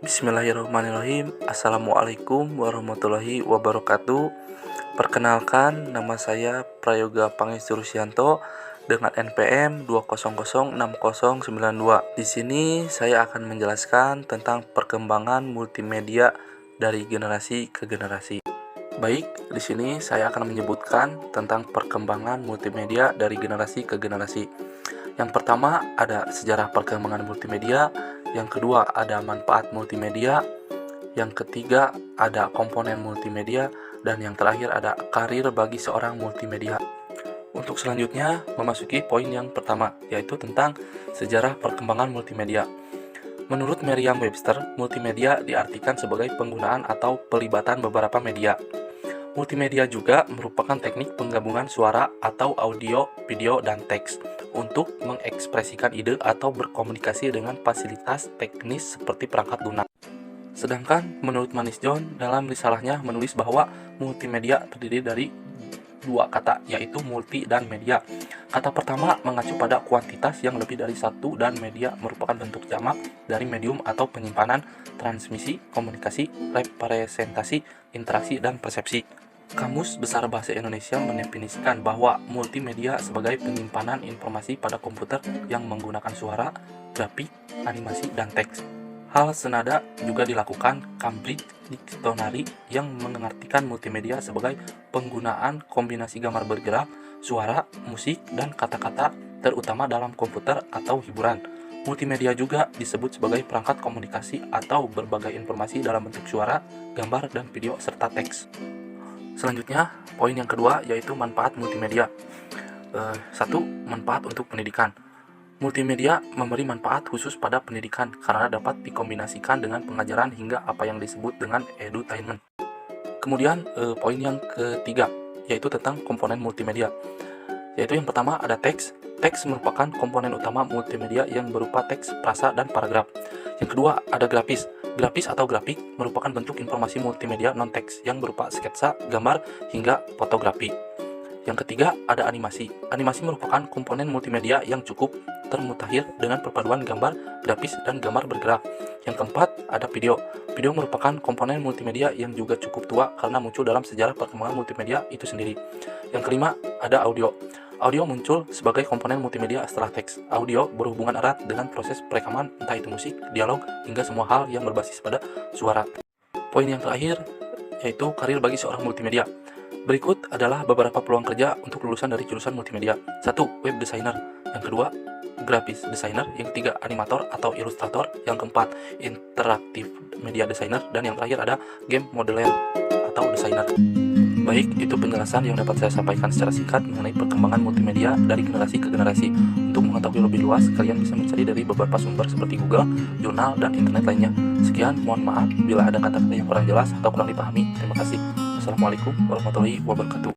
Bismillahirrahmanirrahim. Assalamualaikum warahmatullahi wabarakatuh. Perkenalkan, nama saya Prayoga Pangestu Rusyanto dengan NPM 2006092. Di sini saya akan menjelaskan tentang perkembangan multimedia dari generasi ke generasi. Baik, di sini saya akan menyebutkan tentang perkembangan multimedia dari generasi ke generasi. Yang pertama ada sejarah perkembangan multimedia, yang kedua ada manfaat multimedia, yang ketiga ada komponen multimedia, dan yang terakhir ada karir bagi seorang multimedia. Untuk selanjutnya memasuki poin yang pertama, yaitu tentang sejarah perkembangan multimedia. Menurut Merriam-Webster, multimedia diartikan sebagai penggunaan atau pelibatan beberapa media. Multimedia juga merupakan teknik penggabungan suara atau audio, video, dan teks untuk mengekspresikan ide atau berkomunikasi dengan fasilitas teknis seperti perangkat lunak. Sedangkan menurut Manis John dalam risalahnya menulis bahwa multimedia terdiri dari dua kata, yaitu multi dan media. Kata pertama mengacu pada kuantitas yang lebih dari satu, dan media merupakan bentuk jamak dari medium atau penyimpanan, transmisi, komunikasi, representasi, interaksi, dan persepsi. Kamus Besar Bahasa Indonesia mendefinisikan bahwa multimedia sebagai penyimpanan informasi pada komputer yang menggunakan suara, grafik, animasi, dan teks. Hal senada juga dilakukan Cambridge Dictionary yang mengartikan multimedia sebagai penggunaan kombinasi gambar bergerak, suara, musik, dan kata-kata terutama dalam komputer atau hiburan. Multimedia juga disebut sebagai perangkat komunikasi atau berbagai informasi dalam bentuk suara, gambar, dan video serta teks. Selanjutnya, poin yang kedua yaitu manfaat multimedia. 1. Manfaat untuk pendidikan. Multimedia memberi manfaat khusus pada pendidikan karena dapat dikombinasikan dengan pengajaran hingga apa yang disebut dengan edutainment. Kemudian, poin yang ketiga yaitu tentang komponen multimedia. Yaitu yang pertama ada teks. Teks merupakan komponen utama multimedia yang berupa teks, frasa, dan paragraf. Yang kedua ada grafis. Grafis atau grafik merupakan bentuk informasi multimedia non-teks yang berupa sketsa, gambar, hingga fotografi. Yang ketiga ada animasi. Animasi merupakan komponen multimedia yang cukup termutakhir dengan perpaduan gambar, grafis, dan gambar bergerak. Yang keempat ada video. Video merupakan komponen multimedia yang juga cukup tua karena muncul dalam sejarah perkembangan multimedia itu sendiri. Yang kelima ada audio. Audio muncul sebagai komponen multimedia setelah teks. Audio berhubungan erat dengan proses perekaman, entah itu musik, dialog, hingga semua hal yang berbasis pada suara. Poin yang terakhir yaitu karir bagi seorang multimedia. Berikut adalah beberapa peluang kerja untuk lulusan dari jurusan multimedia. 1. Web designer. Yang kedua, graphic designer. Yang ketiga, animator atau ilustrator. Yang keempat, interactive media designer. Dan yang terakhir ada game modeler atau designer. Baik, itu penjelasan yang dapat saya sampaikan secara singkat mengenai perkembangan multimedia dari generasi ke generasi. Untuk mengetahui lebih luas, kalian bisa mencari dari beberapa sumber seperti Google, jurnal, dan internet lainnya. Sekian, mohon maaf bila ada kata-kata yang kurang jelas atau kurang dipahami. Terima kasih. Wassalamualaikum warahmatullahi wabarakatuh.